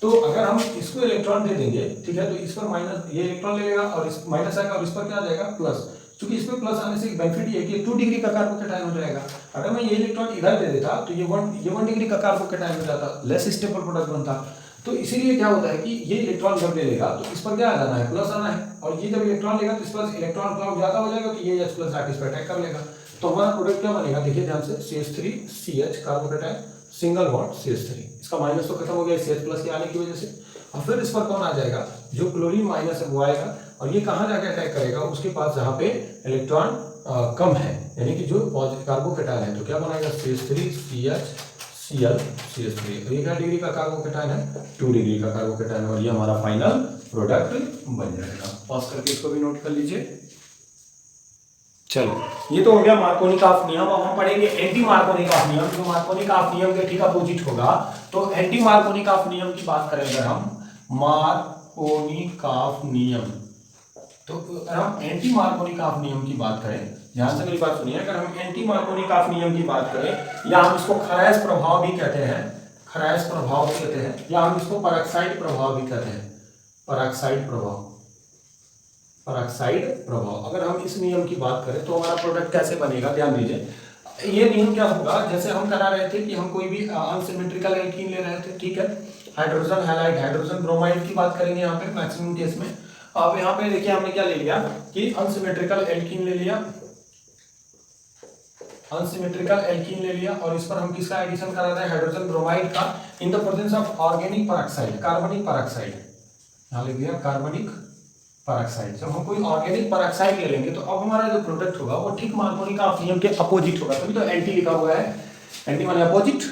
Speaker 1: तो अगर हम इसको इलेक्ट्रॉन दे देंगे, ठीक है, तो इस पर माइनस, ये इलेक्ट्रॉन ले लेगा और इस माइनस आएगा और इस पर क्या आ जाएगा, प्लस। क्योंकि इसमें प्लस आने से एक बेनिफिट ये है कि 2 डिग्री का कार्बोकेटाइन हो जाएगा। अगर मैं ये इलेक्ट्रॉन इधर दे देता तो ये 1 डिग्री का कार्बोकेटाइन हो जाता, लेस स्टेबल प्रोडक्ट बनता। तो इसीलिए क्या होता है कि ये इलेक्ट्रॉन जब ले लेगा तो इस पर क्या आ जाना है, प्लस आना है, और ये जब इलेक्ट्रॉन लेगा तो इस पर इलेक्ट्रॉन क्लाउड ज्यादा हो जाएगा तो ये H प्लस आके इस पर अटैक कर लेगा। तो हमारा प्रोडक्ट क्या बनेगा, देखिए ध्यान से, CH3CH carbocation single bond CH3, इसका माइनस तो खत्म हो गया CH प्लस के आने की वजह से। और फिर इस पर कौन आ जाएगा, जो क्लोरीन माइनस है वो आएगा और ये कहाँ जाके अटैक करेगा, उसके पास जहाँ पे इलेक्ट्रॉन कम है, यानी कि जो कार्बोकेटाइन है। तो क्या बनाएगा, CH3CHCl CH3। तो ये क्या डिग्री का कार्बोकेटाइन है, 2 डिग्री का कार्बोकेटाइन, और ये हमारा फाइनल प्रोडक्ट बन जाएगा। पॉज करके इसको भी नोट कर लीजिए। चलो, ये तो हो गया मार्कोनी का नियम। अब हम पढ़ेंगे एंटी मार्कोनी का नियम, जो मार्कोनी का नियम के ठीक अपोजिट होगा। तो एंटी मार्कोनी का नियम की बात करें अगर हम, मार्कोनी का नियम, तो अगर हम एंटी मार्कोनी का नियम की बात करें, ध्यान से मेरी बात सुनिए, अगर हम एंटी मार्कोनी का नियम की बात करें, या हम इसको खराइस प्रभाव भी कहते हैं, खराइस प्रभाव कहते हैं, या हम इसको परऑक्साइड प्रभाव भी कहते हैं, परऑक्साइड प्रभाव, परऑक्साइड प्रभाव। अगर हम इस नियम की बात करें तो हमारा प्रोडक्ट कैसे बनेगा, ध्यान दीजिए। ये नियम क्या होगा, जैसे हम करा रहे थे कि हम कोई भी अनसिमेट्रिकल एल्कीन ले रहे थे, ठीक है, हाइड्रोजन हैलाइड, हाइड्रोजन ब्रोमाइड की बात करेंगे यहाँ पे मैक्सिमम केस में। अब यहाँ पे देखिए हमने क्या ले लिया कि अनसिमेट्रिकल एल्कीन ले लिया, अनसिमेट्रिकल एल्कीन ले लिया, और इस पर हम किसका एडिशन करा रहे हैं, हाइड्रोजन ब्रोमाइड का, in the presence of organic peroxide, कार्बनिक परऑक्साइड, यहाँ लिख दिया कार्बनिक परऑक्साइड। जब हम कोई ऑर्गेनिक परऑक्साइड ले लेंगे तो अब हमारा जो प्रोडक्ट होगा वो ठीक मार्कोनी का नियम के अपोजिट होगा, तभी तो एंटी लिखा हुआ है, एंटी माने अपोजिट,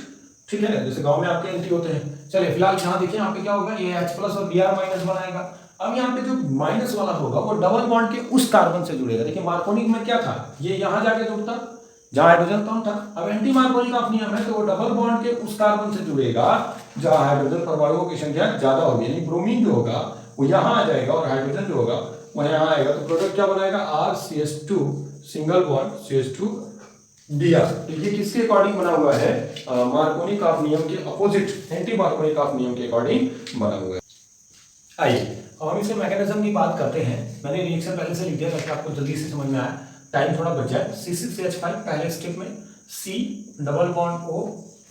Speaker 1: ठीक है, जैसे गांव में आपके एंटी होते हैं। चलिए फिलहाल यहाँ देखिए, यहाँ पे क्या होगा, ये H प्लस और Br माइनस बनाएगा। अब यहाँ पे जो माइनस वाला होगा वो डबल बॉन्ड के उस कार्बन से जुड़ेगा। देखिए मार्कोनिक में क्या था, ये यहाँ जाके जुड़ता जहाँ हाइड्रोजन कम था। अब एंटी मार्कोनी का नियम है तो वो डबल बॉन्ड के उस कार्बन से जुड़ेगा जहाँ हाइड्रोजन परमाणुओं की संख्या ज्यादा होगी, यानी ब्रोमीन जो होगा वो यहाँ आ जाएगा और हाइड्रोजन जो होगा वो यहाँ आएगा। तो प्रोडक्ट क्या बनाएगा, RCH2 single bond CH2 Br। तो ये किसके अकॉर्डिंग बना हुआ है, मार्कोनी का नियम के अपोजिट, एंटी मार्कोनी का नियम के अकॉर्डिंग बना हुआ है। आइए अब हम इसके मैकेनिज्म की बात करते हैं। मैंने रिएक्शन पहले से लिख दिया ताकि आपको जल्दी से समझ में आए, टाइम थोड़ा बच जाए। C6H5 पहले स्टेप में, C double bond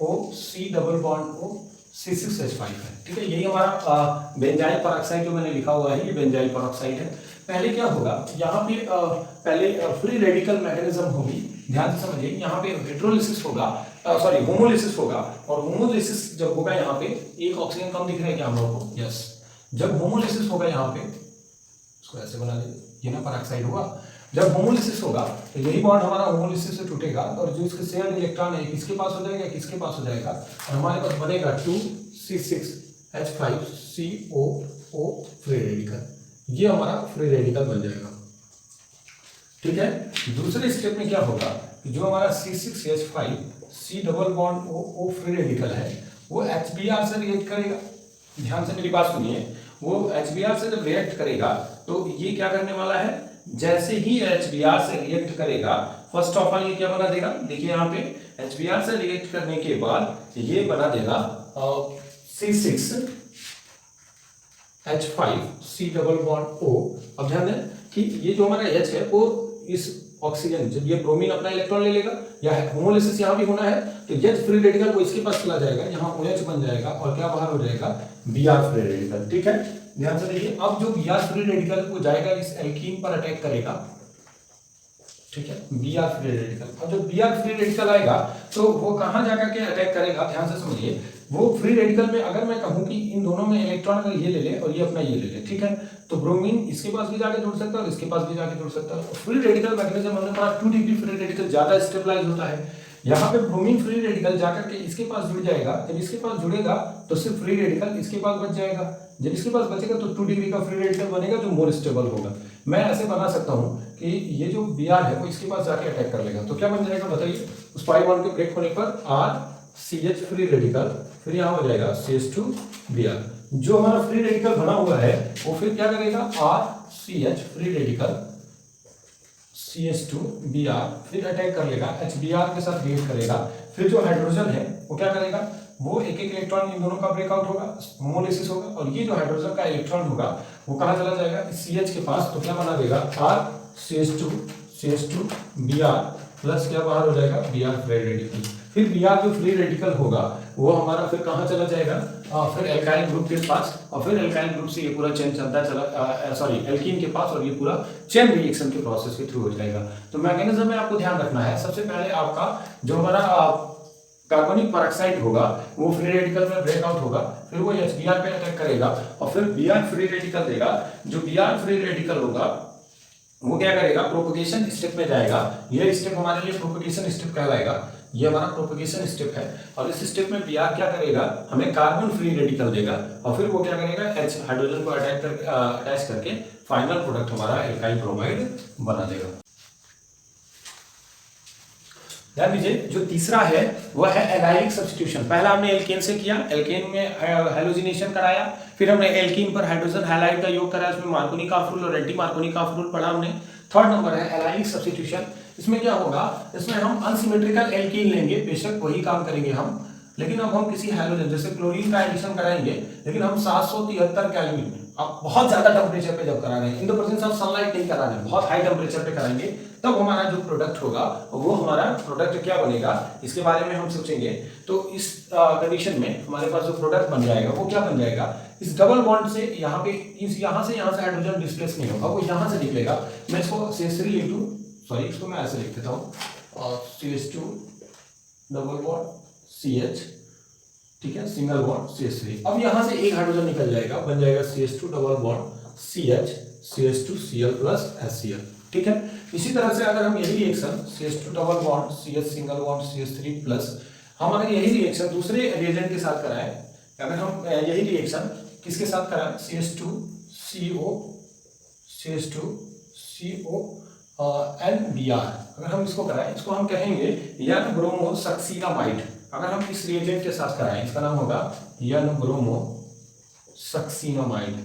Speaker 1: O C double bond O C6H5 है, ठीक है। यही हमारा बेंजाइल परऑक्साइड जो मैंने लिखा हुआ है, ये बेंजाइल परऑक्साइड है। पहले क्या होगा, यहाँ पे पहले फ्री रेडिकल मैकेनिज्म होगी, ध्यान से समझिए। यहाँ पे हेट्रोलिसिस होगा, सॉरी होमोलिसिस होगा, और होमोलिसिस जब होगा यहाँ पे, एक ऑक्सीजन कम दिख रहा है क्या हम लोग को, यस। जब होमोलिसिस होगा यहाँ पे, इसको ऐसे बना दीजिए, ये ना परऑक्साइड हुआ। जब होमोलिसिस होगा तो यही बॉन्ड हमारा होमोलिसिस से टूटेगा और जो इसके शेयर्ड इलेक्ट्रॉन है किसके पास हो जाएगा, किसके पास हो जाएगा, और हमारे पास बनेगा 2C6H5COO फ्री रेडिकल। ये हमारा फ्री रेडिकल बन जाएगा, ठीक है। दूसरे स्टेप में क्या होगा कि जो हमारा C6H5 C double bond O free radical है वो HBr से रिएक्ट करेगा। ध्यान से मेरी बात सुनिए, वो HBr से जब रिएक्ट करेगा तो ये क्या करने वाला है, जैसे ही HBr से रिएक्ट करेगा, फर्स्ट ऑफ ऑल ये क्या बना देगा, देखिए यहाँ पे HBr से रिएक्ट करने के बाद ये बना देगा C6H5 C double bond O। अब ध्यान दें कि ये जो हमारा H है वो इस ऑक्सीजन, जब ये ब्रोमीन अपना इलेक्ट्रॉन ले लेगा या होमोलिसिस यहाँ भी होना है तो H फ्री रेडिकल वो इसके पास चला जाएगा, यहाँ OH बन जाएगा और क्या बाहर हो जाएगा Br फ्री रेडिकल। ठीक है, ध्यान से देखिए। अब जो Br फ्री रेडिकल वो जाएगा इस एल्कीन पर अटैक करेगा, ठीक है, Br फ्री रेडिकल। अब जब Br फ्री रेडिकल आएगा तो वो कहाँ जाकर के अटैक करेगा, ध्यान से समझिए। वो फ्री रेडिकल में अगर मैं कहूँ कि इन दोनों में इलेक्ट्रॉन अगर ये ले ले और ये अपना ये ले ले, ठीक है, तो ब्रोमीन इसके पास भी जाके जुड़ सकता है और इसके पास भी जाके जुड़ सकता है। फ्री रेडिकल मैग्नीशियम हमने पढ़ा 2 डिग्री फ्री रेडिकल ज्यादा स्टेबलाइज होता है। यहाँ पे ब्रोमीन फ्री रेडिकल जाकर के इसके पास जुड़ जाएगा, जब इसके पास जुड़ेगा तो सिर्फ फ्री रेडिकल इसके पास बच जाएगा, जब इसके पास बचेगा तो 2 डिग्री का फ्री रेडिकल बनेगा जो मोर स्टेबल होगा। मैं ऐसे बना सकता हूँ कि ये जो Br है वो इसके पास जाके अटैक कर लेगा, तो क्या बन जाएगा बताइए, उस पाई बॉन्ड के ब्रेक होने पर RCH फ्री रेडिकल, फिर यहाँ हो जाएगा CH2Br। जो हमारा फ्री रेडिकल बना हुआ है वो फिर क्या करेगा, RCH फ्री रेडिकल CH2Br फिर अटैक कर लेगा, HBr के साथ रिएक्ट करेगा। फिर जो हाइड्रोजन है वो क्या करेगा, वो एक एक इलेक्ट्रॉन इन दोनों का ब्रेकआउट होगा, होमोलिसिस होगा, और ये जो हाइड्रोजन का इलेक्ट्रॉन होगा वो कहाँ चला जाएगा, CH के पास, तो क्या बना देगा RCH2Br प्लस क्या बाहर हो जाएगा Br फ्री रेडिकल। फिर Br जो फ्री रेडिकल होगा वो हमारा फिर कहाँ चला जाएगा, फिर एल्काइल ग्रुप के पास, और फिर एल्काइल ग्रुप से ये पूरा चेन चलता चला सॉरी एल्कीन के पास, और ये पूरा चेन रिएक्शन के प्रोसेस के थ्रू हो जाएगा। तो मैकेनिज्म में आपको ध्यान रखना है, सबसे पहले आपका जो हमारा कार्बनिक पेरोक्साइड होगा वो फ्री रेडिकल में ब्रेकआउट होगा, फिर वो HBr पे अटैक करेगा और फिर Br फ्री रेडिकल देगा। जो Br फ्री रेडिकल होगा वो क्या करेगा, प्रोपगेशन स्टेप में जाएगा। ये स्टेप हमारे लिए प्रोपगेशन स्टेप कहलाएगा, ये हमारा प्रोपगेशन स्टेप है। और इस स्टेप में Br क्या करेगा, हमें कार्बन फ्री रेडिकल देगा और फिर वो क्या करेगा, H हाइड्रोजन को अटैच करके फाइनल प्रोडक्ट हमारा एल्काइल ब्रोमाइड बना देगा। ध्यान दीजिए, जो तीसरा है वह है एलाइलिक सब्स्टिट्यूशन। पहला हमने एल्केन से किया, एल्केन में हैलोजिनेशन कराया, फिर हमने एल्कीन पर हाइड्रोजन हैलाइड का योग कराया, उसमें मार्कोनिकॉफ रूल और एंटी मार्कोनिकॉफ रूल पढ़ा हमने। थर्ड नंबर है एलाइलिक सब्स्टिट्यूशन। इसमें क्या होगा, इसमें हम अनसिमेट्रिकल एल्कीन लेंगे, बेशक वही काम करेंगे हम, लेकिन अब हम किसी हैलोजन जैसे क्लोरीन का एडिशन कराएंगे, लेकिन हम 773 केल्विन, अब बहुत ज्यादा टेम्परेचर पे जब करा रहे हैं, in the presence of sunlight नहीं करा रहे हैं, बहुत हाई टेम्परेचर पे कराएंगे, तब हमारा जो प्रोडक्ट होगा वो हमारा प्रोडक्ट क्या बनेगा, इसके बारे में हम सोचेंगे। तो इस कंडीशन में हमारे पास जो प्रोडक्ट बन जाएगा वो क्या बन जाएगा, इस डबल बॉन्ड से यहाँ पे यहाँ से हाइड्रोजन डिस्प्लेस नहीं होगा, वो यहाँ से निकलेगा। मैं इसको CH3 इंटू सॉरी इसको मैं ऐसे लिख देता हूँ, CH2 डबल बॉन्ड CH, ठीक है, सिंगल बॉन्ड CH3। अब यहाँ से एक हाइड्रोजन निकल जाएगा, बन जाएगा CH2 double bond CH CH2Cl plus HCl, ठीक है। इसी तरह से अगर हम यही reaction CH2 double bond CH single bond CH3 plus, हम अगर यही रिएक्शन दूसरे रिएजेंट के साथ कराएं, अगर हम यही रिएक्शन किसके साथ कराएं, CH2CO and Br, अगर हम इसको कराएं, इसको हम कहेंगे यन ब्रोमो सक्सीनामाइड। अगर हम इस रिएजेंट के साथ कराएं, इसका नाम होगा यन ब्रोमो सक्सीनामाइड।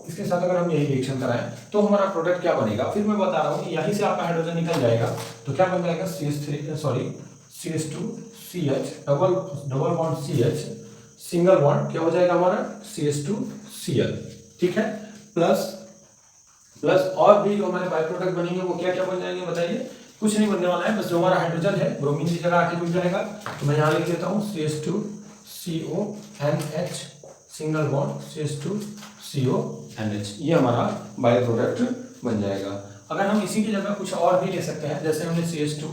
Speaker 1: इसके साथ अगर हम यही रिएक्शन कराएं तो हमारा प्रोडक्ट क्या बनेगा, फिर मैं बता रहा हूं कि यहीं से आपका हाइड्रोजन निकल जाएगा, तो क्या बन जाएगा CH2CH double bond CH single bond क्या हो जाएगा हमारा CH2Cl, ठीक है, प्लस और भी जो हमारे बाय प्रोडक्ट बनेंगे वो क्या क्या बन जाएंगे बताइए। कुछ नहीं बनने वाला है, बस जो हमारा हाइड्रोजन है ब्रोमीन की जगह आके जुड़ जाएगा, तो मैं यहाँ लिख देता हूँ CH2CONH सिंगल बॉन्ड CH2CONH, ये हमारा बाय प्रोडक्ट बन जाएगा। अगर हम इसी की जगह कुछ और भी ले सकते हैं, जैसे हमने CH2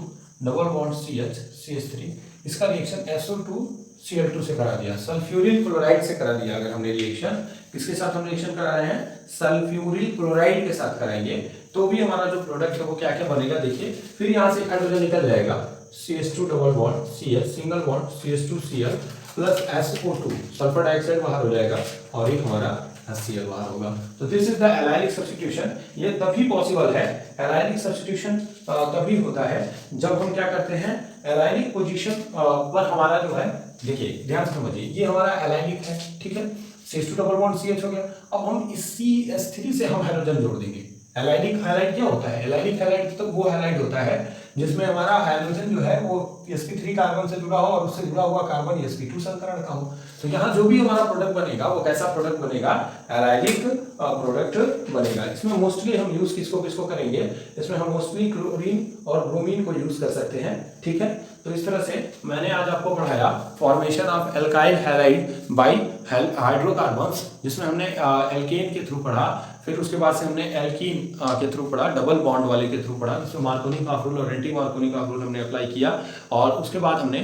Speaker 1: double bond CH CH3, इसका रिएक्शन SO2Cl2 से करा दिया, सल्फ्यूरिल क्लोराइड से करा दिया। अगर हमने रिएक्शन किसके साथ हम रिएक्शन करा रहे हैं, सल्फ्यूरिल क्लोराइड के साथ कराएंगे, तो भी हमारा जो प्रोडक्ट है वो क्या क्या बनेगा देखिए। फिर यहाँ से हाइड्रोजन निकल जाएगा CH2 double bond CH single bond CH2Cl plus SO2 sulphur dioxide बाहर हो जाएगा और एक हमारा HCl बाहर होगा। तो this is the allylic substitution. ये तभी पॉसिबल है, एलाइलिक सब्स्टिट्यूशन तभी होता है जब हम क्या करते हैं, एलाइलिक पोजीशन पर हमारा जो है, देखिए ध्यान से समझिए, ये हमारा एलाइलिक है, ठीक है, CH2 डबल बॉन्ड CH हो गया। अब हम इस CH3 से हम हाइड्रोजन जोड़ देंगे। एलाइलिक हैलाइड क्या होता है, एलाइलिक हैलाइड तो वो हैलाइड होता है जिसमें हमारा हाइड्रोजन जो है वो sp3 कार्बन से जुड़ा हो और उससे जुड़ा हुआ कार्बन sp2 संकरण का हो। तो यहाँ जो भी हमारा प्रोडक्ट बनेगा वो कैसा प्रोडक्ट बनेगा, एराइलिक प्रोडक्ट बनेगा। इसमें मोस्टली हम यूज किसको करेंगे, इसमें हम मोस्टली क्लोरीन और ब्रोमीन को यूज कर सकते हैं, ठीक है। तो इस तरह से मैंने आज आपको पढ़ाया formation of alkyl halide by hydrocarbons, जिसमें हमने एल्केन के थ्रू पढ़ा, फिर उसके बाद से हमने एल्कीन के थ्रू पढ़ा, डबल बॉन्ड वाले के थ्रू पढ़ा, जिसमें मार्कोनी-काफ रूल और एंटी मार्कोनी-काफ रूल हमने अप्लाई किया, और उसके बाद हमने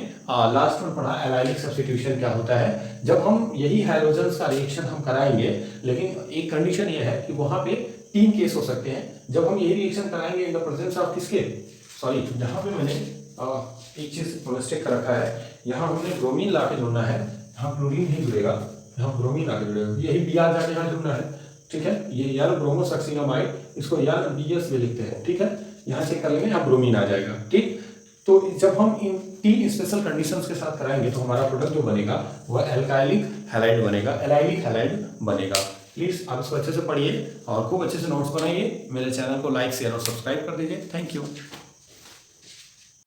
Speaker 1: लास्ट में पढ़ा एलाइलिक सब्स्टिट्यूशन क्या होता है। जब हम यही हाइड्रोजन्स का रिएक्शन हम कराएंगे, लेकिन एक कंडीशन ये है कि वहाँ पे 3 केस हो सकते हैं। जब हम यही रिएक्शन कराएंगे इन द प्रेजेंस ऑफ किसके, सॉरी जहाँ पे मैंने एक चीज मिस्टेक कर रखा है, यहाँ हमने ब्रोमीन ला के जोड़ना है, यहाँ क्लोरीन ही जुड़ेगा, यहाँ ब्रोमीन ला के जुड़ेगा, यही Br जाके यहाँ जुड़ना है, ठीक है। ये यल ब्रोमोसक्सिनामाइड, इसको यल BS भी लिखते हैं, ठीक है। यहाँ चेक कर लेंगे, यहाँ ब्रोमीन आ जाएगा, ठीक। तो जब हम इन 3 स्पेशल कंडीशंस के साथ कराएंगे तो हमारा प्रोडक्ट जो बनेगा वह एल्काइलिक हैलाइड बनेगा, एलाइलिक हैलाइड बनेगा। प्लीज आप इसको अच्छे से पढ़िए और खूब अच्छे से नोट्स बनाइए। मेरे चैनल को लाइक शेयर और सब्सक्राइब कर दीजिए। Thank you.